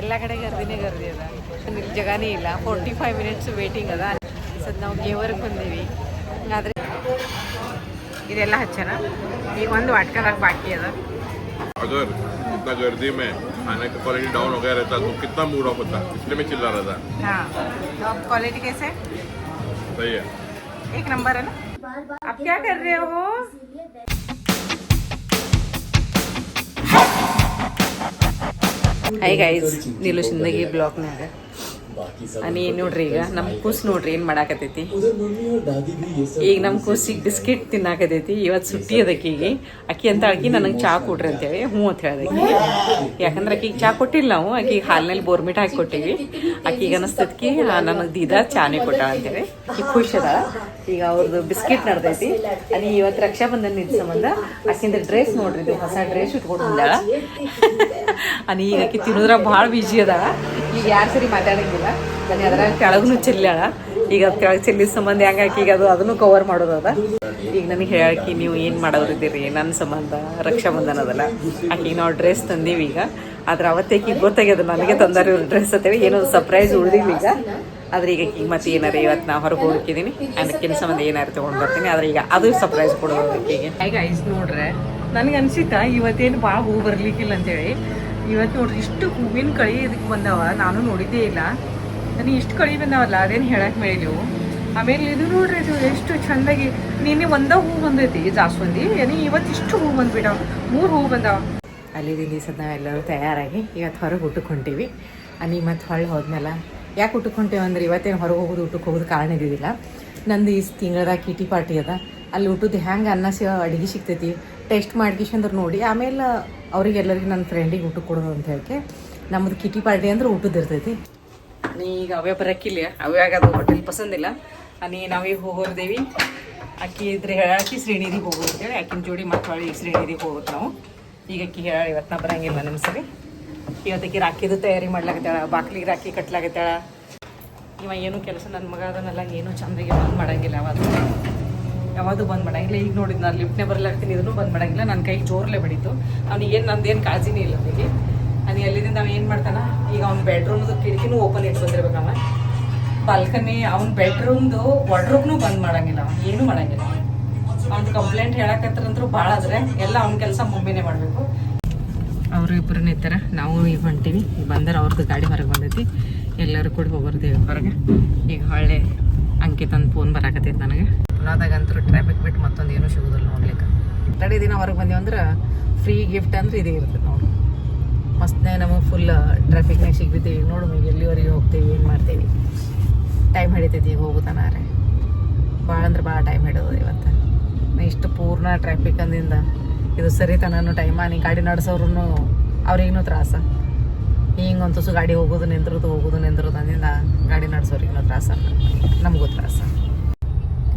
ಎಲ್ಲ ಕಡೆ ಗರ್ದಿನೇ ಗರ್ದಿ ಅದ, ಇಲ್ಲಿ ಜಗಾನೇ ಇಲ್ಲ. 45 ಮಿನಿಟ್ಸ್ ವೇಟಿಂಗ್ ಅದ. ಸದ್ ನಾವು ಗೇವರ್ಗೆ ಬಂದೀವಿ. ಆದರೆ ಇದೆಲ್ಲ ಹಚ್ಚನ ಈಗ ಒಂದು ವಾಟ್ಕದಾಗ ಬಾಕಿ ಅದ. अगर इतना गर्दी में खाने का क्वालिटी डाउन हो गया रहता तो कितना मूड ऑफ होता, इसलिए मैं चिल्ला रहा था. हाँ, तो अब क्वालिटी कैसे? सही है, एक नंबर है ना. आप क्या कर रहे हो? हाय गाइस, ನೀಲು ಸಿಂದಗಿ ಬ್ಲಾಗ್ನಾಗ आणि ನೋಡ್ರಿ ಈಗ ನಮ್ಮ ಕೂಸ್ ನೋಡ್ರಿ ಏನು ಮಾಡಾಕತೈತಿ. ಈಗ ನಮ್ಮ ಕೂಸಿಗೆ ಬಿಸ್ಕಿಟ್ ತಿನ್ನಾಕತೈತಿ. ಇವತ್ತು ಸುಟ್ಟಿ ಅದಕ್ಕೀಗೆ ಅಕ್ಕಿ ಅಂತ ಅಕ್ಕಿ ನನಗೆ ಚಹಾ ಕೊಡ್ರಿ ಅಂತೇಳಿ ಹ್ಞೂ ಅಂತ ಹೇಳ್ದಕ್ಕಿ. ಯಾಕಂದ್ರೆ ಅಕ್ಕಿಗೆ ಚಹಾ ಕೊಟ್ಟಿಲ್ಲ ನಾವು, ಅಕ್ಕಿಗೆ ಹಾಲಿನಲ್ಲಿ ಬೋರ್ಮಿಟ್ ಹಾಕಿ ಕೊಟ್ಟಿವಿ. ಅಕ್ಕಿಗೆ ಅನಿಸ್ತದ್ಕಿ ನನಗೆ ದೀದಾ ಚಾನೇ ಕೊಟ್ಟಾಳ ಅಂತೇಳಿ ಅಕ್ಕಿ ಖುಷಿ ಅದಾಳ. ಈಗ ಅವ್ರದ್ದು ಬಿಸ್ಕಿಟ್ ನಡ್ದೈತಿ. ಅಲ್ಲಿ ಇವತ್ತು ರಕ್ಷಾ ಬಂಧನ ಇದ್ದ ಸಂಬಂಧ ಅಕ್ಕಿಂದ ಡ್ರೆಸ್ ನೋಡ್ರಿ, ಇದು ಹೊಸ ಡ್ರೆಸ್ ಇಟ್ಕೊಂಡು ಬಂದಾಳ. ಅನಿ ಈಗ ಅಕ್ಕಿ ತಿನ್ನೋದ್ರ ಭಾಳ ಬಿಜಿ ಅದಾಳ. ಈಗ ಯಾರು ಸರಿ ಮಾತಾಡಂಗಿಲ್ಲ. ನಾನು ಅದ್ರಾಗ ಕೆಳಗೂ ಚೆಲ್ಲಾಳ. ಈಗ ಕೆಳಗೆ ಚೆಲ್ಲಿದ ಸಂಬಂಧ ಹೆಂಗಾಕಿ ಈಗ ಅದನ್ನು ಕವರ್ ಮಾಡೋದದ. ಈಗ ನನಗೆ ಹೇಳಾಕಿ ನೀವು ಏನು ಮಾಡೋರಿದ್ದೀರಿ ನನ್ನ ಸಂಬಂಧ ರಕ್ಷಾ ಬಂಧನ ಅದಲ್ಲ. ಆಕಿಗೆ ನಾವು ಡ್ರೆಸ್ ತಂದೀವಿ. ಈಗ ಆದ್ರೆ ಅವತ್ತೇ ಈಗ ಗೊತ್ತಾಗ್ಯದ ನನಗೆ ತಂದಾರ ಇವ್ರು ಡ್ರೆಸ್ ಅಂತೇಳಿ. ಏನೋ ಸರ್ಪ್ರೈಸ್ ಉಳಿದಿಲ್ಲ ಈಗ. ಆದ್ರೆ ಈಗ ಈಗ ಮತ್ತೆ ಏನಾರ ಇವತ್ತು ನಾ ಹೊರಗೆ ಹೋಗಿದ್ದೀನಿ, ಅದಕ್ಕಿನ ಸಂಬಂಧ ಏನಾರು ತೊಗೊಂಡು ಬರ್ತೀನಿ. ಆದ್ರೆ ಈಗ ಅದು ಸರ್ಪ್ರೈಸ್ ಕೊಡೋದು ಆಕೆಗೆ. ಈಗ ಐಸ್ ನೋಡ್ರೆ ನನಗೆ ಅನ್ಸಿತಾ ಇವತ್ತೇನು ಭಾಳ ಹೂ ಬರ್ಲಿಕ್ಕಿಲ್ಲ ಅಂತೇಳಿ. ಇವತ್ತು ನೋಡ್ರಿ ಇಷ್ಟು ಹೂವಿನ ಕಳಿ ಇದಕ್ಕೆ ಬಂದಾವ, ನಾನು ನೋಡಿದ್ದೇ ಇಲ್ಲ. ನನಗೆ ಇಷ್ಟು ಕಳಿ ಬಂದಾವಲ್ಲ, ಅದೇನು ಹೇಳಕ್ಕೆ ಮೇಲಿವು. ಆಮೇಲೆ ಇದು ನೋಡ್ರಿ, ಇದು ಎಷ್ಟು ಚೆಂದಾಗಿ ನಿನ್ನೆ ಒಂದ ಹೂ ಬಂದೈತಿ ಜಾಸ್ವಲ್ದಿ. ಏನಿ ಇವತ್ತು ಇಷ್ಟು ಹೂ ಬಂದ್ಬಿಟ್ಟಾವ, 3 ಹೂ ಬಂದಾವ. ಅಲ್ಲಿದಿಂದ ಸದ್ ನಾವೆಲ್ಲರೂ ತಯಾರಾಗಿ ಇವತ್ತು ಹೊರಗೆ ಊಟಕ್ಕೆ ಹೊಂಟೀವಿ. ಅನಿ ಮತ್ತು ಹೊಳ್ಳಿ ಹೋದ್ಮೇಲೆ ಯಾಕೆ ಊಟಕ್ಕೆ ಹೊಂಟೇವೆ ಅಂದ್ರೆ ಇವತ್ತೇನು ಹೊರಗೆ ಹೋಗೋದು ಊಟಕ್ಕೆ ಹೋಗೋದು ಕಾರಣ ಇದ್ದಿದ್ದಿಲ್ಲ. ನಂದು ಈ ತಿಂಗಳದಾಗ ಕಿಟಿ ಪಾರ್ಟಿ ಅದ. ಅಲ್ಲಿ ಊಟದ ಹೆಂಗೆ ಅನ್ನ ಅಡುಗೆ ಸಿಗ್ತೈತಿ ಟೇಸ್ಟ್ ಮಾಡ್ಕಿಶಂದ್ರೆ ನೋಡಿ ಆಮೇಲೆ ಅವ್ರಿಗೆಲ್ಲರಿಗೆ ನನ್ನ ಫ್ರೆಂಡಿಗೆ ಊಟಕ್ಕೆ ಕೊಡೋದು ಅಂತ ಹೇಳಕ್ಕೆ ನಮ್ಮದು ಕಿಟಿ ಪಾರ್ಟಿ ಅಂದ್ರೆ ಊಟದ ಇರ್ತೈತಿ. ಈಗ ಅವೇ ಬರೋಕ್ಕಿಲ್ಲ, ಅವೇ ಆಗೋದು ಹೋಟೆಲ್ ಪಸಂದಿಲ್ಲ. ನಾವೀಗ ಹೋಗೋರ್ದೇವಿ. ಅಕ್ಕಿ ಇದ್ರೆ ಹೇಳಾಕಿ ಶ್ರೀನಿಧಿಗೆ ಹೋಗೋದು ಅಂತೇಳಿ ಅಕ್ಕಿನ ಜೋಡಿ ಮತ್ತೆ ಹೊಳ್ಳಿ ಶ್ರೀನಿಧಿಗೆ ಹೋಗೋದು ನಾವು. ಈಗ ಅಕ್ಕಿ ಹೇಳ ಇವತ್ತು ನಾ ಬರೋಂಗಿಲ್ಲ ನಮ್ಮ ಸರಿ. ಇವತ್ತಕ್ಕೆ ರಾಖಿದು ತಯಾರಿ ಮಾಡ್ಲಾಕತ್ತಾಳ, ಬಾಕ್ಲಿಗೆ ರಾಖಿ ಕಟ್ಲಾಕತ್ತಾಳ. ಇವ ಏನೂ ಕೆಲಸ ನನ್ನ ಮಗ ಅದನ್ನೆಲ್ಲ ಏನೂ ಚಂದಾಗಿ ಬಂದ್ ಮಾಡಂಗಿಲ್ಲ. ಯಾವುದು ಬಂದ್ ಮಾಡಂಗಿಲ್ಲ. ಈಗ ನೋಡಿದ್ ನಾನು ಲಿಫ್ಟ್ನೇ ಬರ್ಲಾಗ್ತೀನಿ, ಇದನ್ನು ಬಂದ್ ಮಾಡಂಗಿಲ್ಲ. ನನ್ನ ಕೈಗೆ ಜೋರ್ಲೆ ಬಡಿತು. ಅವ್ನಿಗೇನು ನಂದೇನು ಕಾಳಜಿನೇ ಇಲ್ಲ ಅವನಿಗೆ. ಅದು ಎಲ್ಲಿದಿಂದ ನಾವು ಏನು ಮಾಡ್ತಾನ, ಈಗ ಅವ್ನ ಬೆಡ್ರೂಮ್ದು ಕಿಟಕಿನೂ ಓಪನ್ ಇಟ್ಟು ಬಂದಿರ್ಬೇಕವ. ಬಾಲ್ಕನಿ ಅವ್ನ ಬೆಡ್ರೂಮ್ದು ವಾರ್ಡ್ರೋಬ್ನು ಬಂದ್ ಮಾಡಂಗಿಲ್ಲ, ಅವ ಏನೂ ಮಾಡಂಗಿಲ್ಲ. ಅವ್ನು ಕಂಪ್ಲೇಂಟ್ ಹೇಳಕತ್ತರಂತರೂ ಭಾಳ ಆದ್ರೆ ಎಲ್ಲ ಅವ್ನ ಕೆಲಸ ಮಮ್ಮಿನೇ ಮಾಡಬೇಕು. ಅವರು ಇಬ್ಬರು ನಿಂತಾರ, ನಾವು ಈಗ ಹೊಂಟೀವಿ. ಈಗ ಬಂದರೆ ಅವ್ರದ್ದು ಗಾಡಿ ಹೊರಗೆ ಬಂದೈತಿ. ಎಲ್ಲರೂ ಕೂಡ ಹೋಗೋರ್ದೇವಿ ಹೊರಗೆ. ಈಗ ಹೊಳ್ಳೆ ಅಂಕಿತಂದು ಫೋನ್ ಬರಾಕತ್ತೈತಿ ನನಗೆ. ಪುನಾದಾಗಂತೂ ಟ್ರಾಫಿಕ್ ಬಿಟ್ಟು ಮತ್ತೊಂದು ಏನೂ ಸಿಗೋದಿಲ್ಲ ನೋಡ್ಲಿಕ್ಕೆ. ತಡೆ ದಿನ ಹೊರಗೆ ಬಂದೀವಿ ಅಂದ್ರೆ ಫ್ರೀ ಗಿಫ್ಟ್ ಅಂದ್ರೆ ಇದೇ ಇರ್ತದೆ ನೋಡಿ. ಮಸ್ತ್ನೇ ನಮಗೆ ಫುಲ್ ಟ್ರಾಫಿಕ್ನಾಗ ಸಿಗ್ಬಿದ್ದೀವಿ. ನೋಡು ಈಗ ಎಲ್ಲಿವರೆಗೆ ಹೋಗ್ತೀವಿ, ಏನು ಮಾಡ್ತೀವಿ, ಟೈಮ್ ಹಿಡಿತೈತಿ ಈಗ ಹೋಗುತ್ತಾನಾರೆ. ಭಾಳ ಅಂದ್ರೆ ಭಾಳ ಟೈಮ್ ಹಿಡಿಯೋದು ಇವತ್ತು. ಇಷ್ಟು ಪೂರ್ಣ ಟ್ರಾಫಿಕ್ ಅಂದಿಂದ ಇದು ಸರಿತನೂ ಟೈಮ. ನೀ ಗಾಡಿ ನಡೆಸೋರು ಅವ್ರಿಗೂ ತ್ರಾಸ. ಹಿಂಗೆ ಒಂದು ತುಸು ಗಾಡಿ ಹೋಗೋದು ನಿಂದ್ರದು ಅಂದಿಂದ ಗಾಡಿ ನಡೆಸೋರಿಗೂ ತ್ರಾಸ, ನಮಗೂ ತ್ರಾಸ.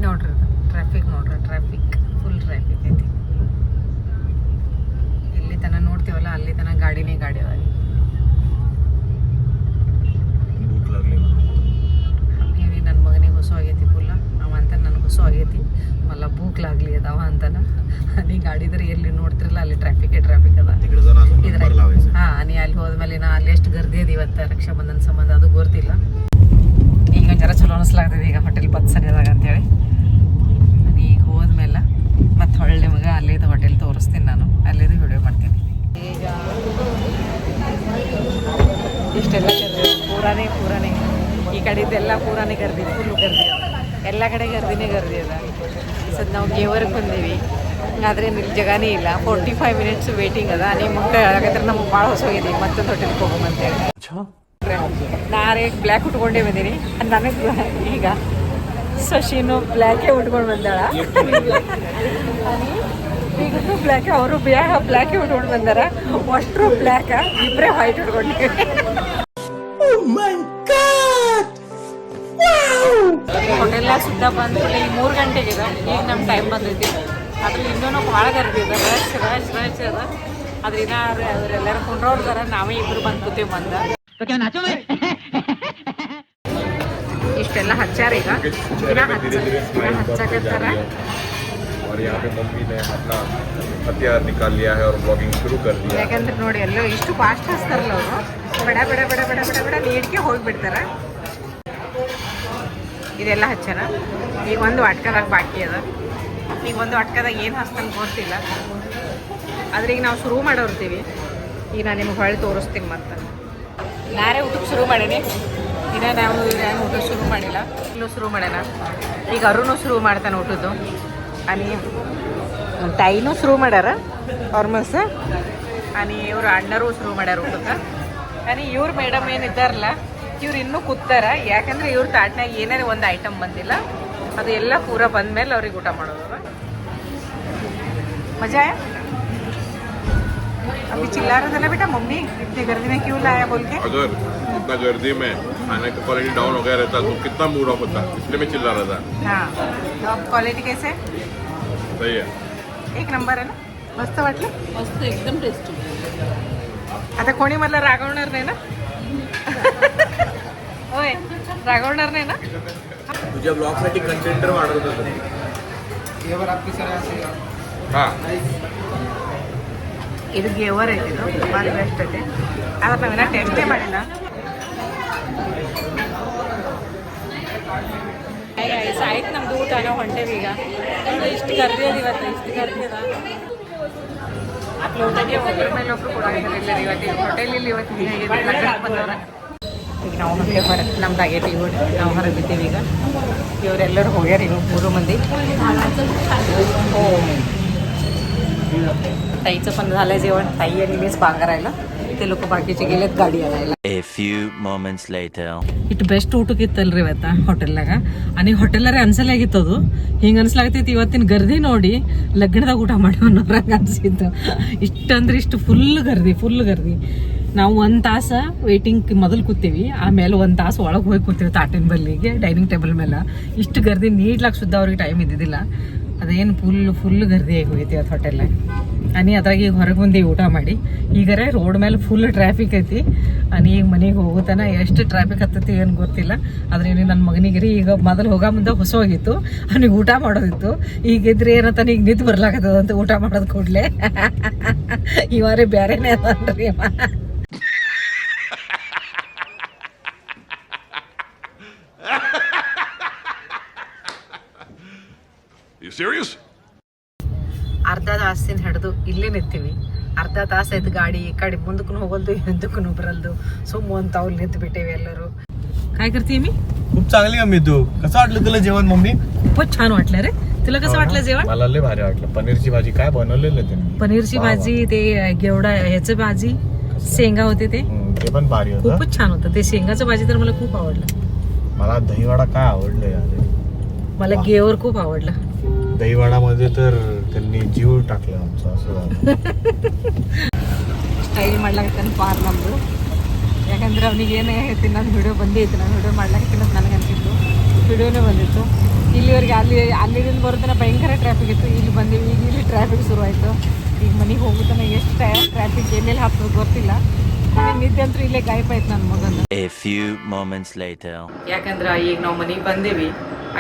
ನೋಡ್ರಿ ಟ್ರಾಫಿಕ್ ನೋಡ್ರಿ, ಟ್ರಾಫಿಕ್ ಫುಲ್ ಟ್ರಾಫಿಕ್ ಐತಿ. ಇಲ್ಲಿ ತನಕ ನೋಡ್ತೀವಲ್ಲ ಅಲ್ಲಿ ತನಕ ಗಾಡಿನೇ ಗಾಡಿ ಅದ. ನನ್ನ ಮಗನಿಗೆ ಹೊಸ ಆಗೈತಿ ಫುಲ್ಲ. ಅವ ಅಂತ ನನಗೆ ಹೊಸ ಆಗೈತಿ ಮಲ್ಲ ಭೂಕ್ಲಾಗ್ಲಿ ಅದಾವ ಅಂತಾನ. ನೀ ಗಾಡಿದ್ರೆ ಎಲ್ಲಿ ನೋಡ್ತಿರಲ್ಲ ಅಲ್ಲಿ ಟ್ರಾಫಿಕ್ ಅದ ಇದ್ರ. ಹಾಂ, ನೀ ಅಲ್ಲಿ ಹೋದ್ಮೇಲೆ ನಾ ಅಲ್ಲಿ ಎಷ್ಟು ಗರ್ದಿ ಅದ ಇವತ್ತು ರಕ್ಷಾ ಬಂಧನ ಸಂಬಂಧ ಅದು ಗೊತ್ತಿಲ್ಲ. ಈಗ ಜರ ಚಲೋ ಅನಿಸ್ಲಾಗ್ತದೆ ಈಗ ಹೋಟೆಲ್ ಬತ್ ಸರಿಯಾದಾಗ ಅಂತೇಳಿ. ಈಗ ಹೋದ್ಮೇಲೆ ಮತ್ತೆ ಹೊಳ್ಳಿ ಮಗ ಅಲ್ಲಿದ್ದು ಹೋಟೆಲ್ ತೋರಿಸ್ತೀನಿ ನಾನು, ಅಲ್ಲಿದ್ದು ವಿಡಿಯೋ ಮಾಡ್ತೀನಿ. ಈಗ ಇಷ್ಟೆಲ್ಲ ಪೂರಾನೇ ಈ ಕಡೆದೆಲ್ಲ ಪೂರಾನೇ ಗರ್ದಿ, ಫುಲ್ಲು ಗರ್ದಿ. ಎಲ್ಲ ಕಡೆ ಗರ್ದಿ ಅದ. ಸದ್ ನಾವು ಗೇವರ್ಗೆ ಬಂದೀವಿ. ಆದರೆ ಇಲ್ಲಿ ಜಗಾನೇ ಇಲ್ಲ. 45 ಮಿನಿಟ್ಸ್ ವೇಟಿಂಗ್ ಅದ. ನೀವು ಮಕ್ಕಳು ಹೇಳಕತ್ತಾರೆ ನಮ್ಗೆ ಭಾಳ ಹೊಸ ಹೋಗಿದ್ದೀವಿ ಮತ್ತೊಂದು ಹೋಟೆಲ್ಗೆ ಹೋಗೋಮಂತೇಳಿ. ನಾರೇ ಬ್ಲ್ಯಾಕ್ ಉಟ್ಕೊಂಡೇ ಬಂದೀನಿ. ನನಗೆ ಈಗ ಶಶಿನು ಬ್ಲ್ಯಾಕೇ ಉಟ್ಕೊಂಡು ಬಂದಾಳ. ಈಗೂ ಬ್ಲ್ಯಾಕ್, ಅವರು ಬ್ಲ್ಯಾಕೇ ಉಟ್ಕೊಂಡು ಬಂದಾರ. ಅಷ್ಟರು ಬ್ಲ್ಯಾಕ, ಇಬ್ಬರೇ ವೈಟ್ ಉಟ್ಕೊಂಡಿವಿ. ಹೋಟೆಲ್ಲ ಸುದ್ದ ಬಂದು ಈಗ 3 ಗಂಟೆಗಿದೆ. ಈಗ ನಮ್ಮ ಟೈಮ್ ಬಂದೈತಿ. ಅದ್ರ ಇನ್ನೂ ಭಾಳ ಗರ್ದಿದೆ, ರಶ್ ಅದ. ಅದ್ರಿಂದ ಅವರೆಲ್ಲರೂ ಕುಂಡ್ರವ್ರದಾರ, ನಾವೇ ಇಬ್ಬರು ಬಂದು ಕೂತೀವಿ. ಇಷ್ಟೆಲ್ಲ ಹಚ್ಚಾರ ಈಗ ಹಚ್ಚಾಕತ್ತಾರ. और यहाँ पे मम्मी ने अपना हथियार निकाल लिया है और ब्लॉगिंग शुरू कर दिया है। ಯಾಕಂದ್ರೆ ನೋಡಿ ಎಲ್ಲೋ ಇಷ್ಟು ಫಾಸ್ಟ್ ಹಚ್ತಾರಲ್ಲ ಅವರು ಬಡ ಬಡ ಬಡ ಬಡ ಬಡ ಬಡ ನೀಟ್ಗೆ ಹೋಗಿಬಿಡ್ತಾರೆ. ಇದೆಲ್ಲ ಹಚ್ಚನ ಈಗ ಒಂದು ಅಟ್ಕದಾಗ ಬಾಕಿ ಅದ. ಈಗ ಒಂದು ಅಟ್ಕದಾಗ ಏನು ಹಚ್ತಾನೆ ಗೊತ್ತಿಲ್ಲ, ಆದ್ರೆ ಈಗ ನಾವು ಶುರು ಮಾಡೋರ್ತೀವಿ. ಈಗ ನಾನು ನಿಮ್ಗೆ ಹೊಳ್ಳಿ ತೋರಿಸ್ತೀನಿ. ಮತ್ತೆ ನಾರೇ ಊಟಕ್ಕೆ ಶುರು ಮಾಡೀನಿ, ಇನ್ನು ನಾವು ಏನು ಊಟ ಶುರು ಮಾಡಿಲ್ಲ. ಇಲ್ಲೂ ಶುರು ಮಾಡೋಣ. ಈಗ ಅರುಣು ಶುರು ಮಾಡ್ತಾನೆ ಊಟದ್ದು. आणि ताईनू सुरू ಮಾಡ್ಯಾರ ಆಲ್ಮೋಸ್ಟ್. आणि ಇವರು ಅಣ್ಣರು ಶುರು ಮಾಡ್ಯಾರ ಊಟಕ್ಕೆ. आणि ಇವ್ರು ಮೇಡಮ್ ಏನಿದ್ದಾರಲ್ಲ ಇವ್ರು ಇನ್ನೂ ಕೂತಾರ, ಯಾಕಂದ್ರೆ ಇವ್ರ ತಾಟ್ನಾಗ ಏನಾರ ಒಂದು ಐಟಮ್ ಬಂದಿಲ್ಲ, ಅದು ಎಲ್ಲ ಪೂರ ಬಂದ್ಮೇಲೆ ಅವ್ರಿಗೆ ಊಟ ಮಾಡೋದು. मजा आया? अभी चिल्ला रहा था ना बेटा मम्मी इतनी गर्दी में क्यों लाया बोल के. अगर इतना गर्दी में खाने का क्वालिटी डाउन हो गया रहता तो कितना मूड ऑफ होता, इसलिए मैं चिल्ला रहा था. हाँ, तो अब क्वालिटी कैसे? सही है, एक नंबर आहे ना. मस्त वाटलं, मस्त एकदम टेस्टी. आता कोणी मला रागवणार नाही ना? होय, रागवणार नाही ना? तुझ्या ब्लॉगसाठी कंटेंटर वाढवत होतो. हाँ ಇದು ಗೇವರ್ ಐತಿ, ಇದು ಭಾಳ ಬೆಸ್ಟ್ ಐತಿ. ಆದ್ರೆ ನಾವೆಲ್ಲ ಟೇಸ್ಟೇ ಮಾಡಿಲ್ಲ. ಆಯ್ತು ನಮ್ದು ಊಟ ನಾವು ಹೊಂಟೇವಿ. ಈಗ ಇಷ್ಟು ಕರ್ದಿ ಅದ, ಇವತ್ತು ಇಷ್ಟು ಕರ್ದಿ ಅದ. ಊಟಕ್ಕೆ ಒಬ್ಬರ ಮೇಲೆ ಒಬ್ರು ಕೊಡೋದಿಲ್ಲ ಇವತ್ತು. ಹೋಟೆಲಲ್ಲಿ ಇವತ್ತು ಬಂದವ್ರ. ಈಗ ನಾವು ಹೊಂಟೆ ಹೊರಗೆ, ನಮ್ದು ಆಗೈತಿ ಊಟ, ನಾವು ಹೊರಗೆ ಬಿದ್ದೀವಿ. ಈಗ ಇವರೆಲ್ಲರೂ ಹೋಗ್ಯಾರ, ಇವು 3 ಮಂದಿ. हो, ताईचं पण झालंय जेवण. ताई आणि मीच बांगा राहिला, ते लोक बाकीचे गेलेत गाडी आणायला. A few moments later. ಇಟ್ಟು ಬೆಸ್ಟ್ ಊಟಕ್ಕಿತ್ತಲ್ರಿ ಇವತ್ತ ಹೋಟೆಲ್ನಾಗ. आणि ಹೋಟೆಲ್ಲಾರೆ ಅನ್ಸಲಾಗಿತ್ತದು. ಹಿಂಗೆ ಅನ್ಸ್ಲಾಗತ್ತೈತಿ ಇವತ್ತಿನ ಗರ್ದಿ ನೋಡಿ ಲಗ್ನದಾಗ ಊಟ ಮಾಡೋರಂಗೆ ಅನ್ಸಿತ್ತು. ಇಷ್ಟಂದ್ರೆ ಇಷ್ಟು ಫುಲ್ ಗರ್ದಿ. ನಾವು 1 ತಾಸು ವೇಟಿಂಗ್ ಮೊದಲು ಕೂತೀವಿ, ಆಮೇಲೆ 1 ತಾಸು ಒಳಗೆ ಹೋಗಿ ಕೂತೀವಿ ತಾಟಿನ ಬಲ್ಲಿಗೆ ಡೈನಿಂಗ್ ಟೇಬಲ್ ಮೇಲೆ. ಇಷ್ಟು ಗರ್ದಿ ನೀಡ್ಲಾಕ ಸುದ್ದ ಅವ್ರಿಗೆ ಟೈಮ್ ಇದ್ದಿದ್ದಿಲ್ಲ. ಅದೇನು ಫುಲ್ ಗರ್ದಿ ಆಗಿ ಹೋಗೈತಿ ಇವತ್ತು ಹೋಟೆಲ್ನಾಗ. आणि ಅದ್ರಾಗ ಈಗ ಹೊರಗೆ ಬಂದೀವಿ ಊಟ ಮಾಡಿ. ಈಗರೆ ರೋಡ್ ಮೇಲೆ ಫುಲ್ ಟ್ರಾಫಿಕ್ ಐತಿ. आणि ಈಗ ಮನೆಗೆ ಹೋಗುತ್ತಾನ ಎಷ್ಟು ಟ್ರಾಫಿಕ್ ಹತ್ತೈತಿ ಏನು ಗೊತ್ತಿಲ್ಲ. ಆದ್ರೆ ನನ್ನ ಮಗನಿಗೆ ಈಗ ಮೊದಲು ಹೋಗೋ ಮುಂದೆ ಹೊಸೋಗಿತ್ತು, ಅವನಿಗೆ ಊಟ ಮಾಡೋದಿತ್ತು. ಈಗಿದ್ರೆ ಏನಂತಾನೆ ಈಗ ನಿಂತು ಬರ್ಲಾಕತ್ತದಂತ ಊಟ ಮಾಡೋದು ಕೂಡಲೇ. ಇವಾರೇ ಬೇರೆನೇ ಅದನ್ರಿ. You serious? ಅರ್ಧ ತಾಸಿನ ಹಿಡಿದು ಇಲ್ಲೇ ನಿಂತೀವಿ. ಅರ್ಧ ತಾಸು ಆಯ್ತು ಗಾಡಿ ಈ ಕಡೆ ಮುಂದಕ್ಕೂ ಹೋಗಲ್ದು ಹಿಂದಕ್ಕೂ ಬರಲ್ದು. ಸುಮ್ಮ ಅಂತ ಅವ್ರು ನಿಂತು ಬಿಟ್ಟೇವಿ ಎಲ್ಲರೂ. काय करते मी? खूप चांगली मम्मी तू. कसं वाटलं तुला जेवण मम्मी? खूपच छान वाटलं रे. तुला कसं वाटलं जेवण? मला लय भारी वाटलं. पनीरची भाजी काय बनवलेलं त्यांनी. पनीरची भाजी, ते गेवडा ह्याचं भाजी, शेंगा होते ते पण भारी होतं. खूपच छान होतं. ते शेंगाचं भाजी तर मला खूप आवडलं. मला दहीवडा काय आवडलं यार. मला गेवर खूप आवडलं. दहीवडामध्ये तर त्यांनी जीव टाकला आमचा असं झालं. ಸ್ಟೈಲ್ ಮಾಡ್ಲಾಕತ್ತಾನ ಪಾರ್ ನಮ್ಮದು. ಯಾಕಂದ್ರೆ ಅವನಿಗೆ ಏನೇ ಹೇಳ್ತೀನಿ, ನಾನು ವಿಡಿಯೋ ಬಂದೇ ಇತ್ತು. ನಾನು ವಿಡಿಯೋ ಮಾಡ್ಲಾಕತ್ತೀನಿ ಅಂತ ನನಗೆ ಅನಿಸಿತ್ತು. ವಿಡಿಯೋನೇ ಬಂದಿತ್ತು. ಇಲ್ಲಿವರೆಗೆ ಅಲ್ಲಿಂದ ಬರೋದನ್ನ ಭಯಂಕರ ಟ್ರಾಫಿಕ್ ಇತ್ತು. ಇಲ್ಲಿ ಬಂದೀವಿ, ಈಗ ಇಲ್ಲಿ ಟ್ರಾಫಿಕ್ ಶುರು ಆಯಿತು. ಈಗ ಮನೆಗೆ ಹೋಗುತ್ತಾನೆ ಎಷ್ಟು ಟ್ರಾಫಿಕ್ ಎಲ್ಲೆಲ್ಲಿ ಹತ್ತೋದು ಗೊತ್ತಿಲ್ಲ. ನಿದ್ದೆ ಅಂತೂ ಇಲ್ಲೇ ಗಾಯಪ ಆಯ್ತು ನನ್ನ ಮಗನ. A few moments later. ಯಾಕಂದ್ರೆ ಈಗ ನಾವು ಮನೆಗೆ ಬಂದೇವಿ,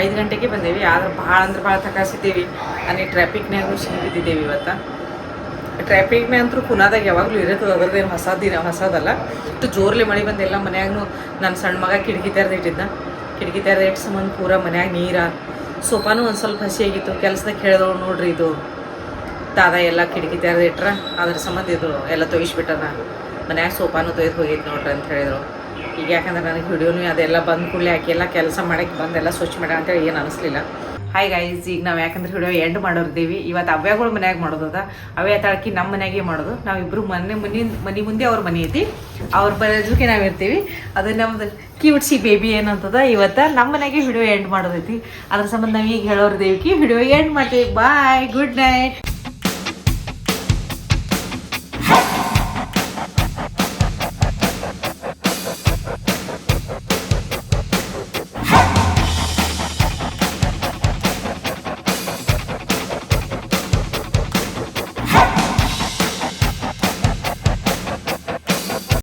5 ಗಂಟೆಗೆ ಬಂದೇವಿ. ಆದ್ರೆ ಭಾಳ ಅಂದ್ರೆ ಭಾಳ ತಕಾಸಿದ್ದೀವಿ. ಅಲ್ಲಿ ಟ್ರಾಫಿಕ್ನಾಗೂ ಸಿಕ್ಕಿದ್ದೇವೆ ಇವತ್ತು. ಟ್ರಾಫಿಕ್ನ ಅಂತೂ ಪುನಾದಾಗ ಯಾವಾಗಲೂ ಇರ್ತದೆ, ಅದ್ರದ್ದೇನು ಹೊಸದಲ್ಲ. ಇಷ್ಟು ಜೋರ್ಲಿ ಮಳೆ ಬಂದೆಲ್ಲ ಮನ್ಯಾಗೂ. ನನ್ನ ಸಣ್ಣ ಮಗ ಕಿಟಕಿ ತೆರೆದಿಟ್ಟಿದ್ದ. ಕಿಟಕಿ ತೆರೆದಿಟ್ಟು ಸಂಬಂಧ ಪೂರ ಮನ್ಯಾಗ ನೀರ. ಸೋಫಾನು ಒಂದು ಸ್ವಲ್ಪ ಹಸಿಯಾಗಿತ್ತು. ಕೆಲಸದಾಗ ಹೇಳಿದವು ನೋಡ್ರಿ, ಇದು ದಾದ ಎಲ್ಲ ಕಿಟಕಿ ತೆರೆದಿಟ್ರ ಅದ್ರ ಸಂಬಂಧ ಇದು ಎಲ್ಲ ತೊಯಿಸ್ಬಿಟ್ಟದ. ಮನ್ಯಾಗ ಸೋಫಾನು ತೊಯ್ದು ಹೋಗೈತೆ ನೋಡ್ರಿ ಅಂತ ಹೇಳಿದರು. ಈಗ ಯಾಕಂದ್ರೆ ನನಗೆ ವಿಡಿಯೋನು ಅದೆಲ್ಲ ಬಂದ ಕೂಡಲೇ ಆಕೆಲ್ಲ ಕೆಲಸ ಮಾಡೋಕ್ಕೆ ಬಂದೆಲ್ಲ ಸ್ವಚ್ಛ ಮಾಡ ಅಂತೇಳಿ ಏನು ಅನಿಸ್ಲಿಲ್ಲ. ಹಾಯ್ ಗೈಸ್, ಈಗ ನಾವು ಯಾಕಂದ್ರೆ ವಿಡಿಯೋ ಎಂಡ್ ಮಾಡೋರಿದ್ದೀವಿ. ಇವತ್ತು ಅವ್ಯಾಗಳು ಮನ್ಯಾಗ ಮಾಡೋದದ. ಅವೇ ತಾಳಕಿ ನಮ್ಮ ಮನೆಯಾಗೆ ಮಾಡೋದು. ನಾವಿಬ್ಬರು ಮನೆ ಮುಂದೆ ಅವ್ರ ಮನೆ ಐತಿ, ಅವ್ರ ಬಾಜುಗೆ ನಾವು ಇರ್ತೀವಿ. ಅದು ನಮ್ದು ಕ್ಯೂಟ್ಸಿ ಬೇಬಿ ಏನಂತದ. ಇವತ್ತು ನಮ್ಮ ಮನೆಯಾಗೆ ವಿಡಿಯೋ ಎಂಡ್ ಮಾಡೋದೈತಿ. ಅದ್ರ ಸಂಬಂಧ ನಾವು ಈಗ ಹೇಳೋರಿದ್ದೀವಿ, ವಿಡಿಯೋ ಎಂಡ್ ಮಾಡ್ತೀವಿ. ಬಾಯ್, ಗುಡ್ ನೈಟ್.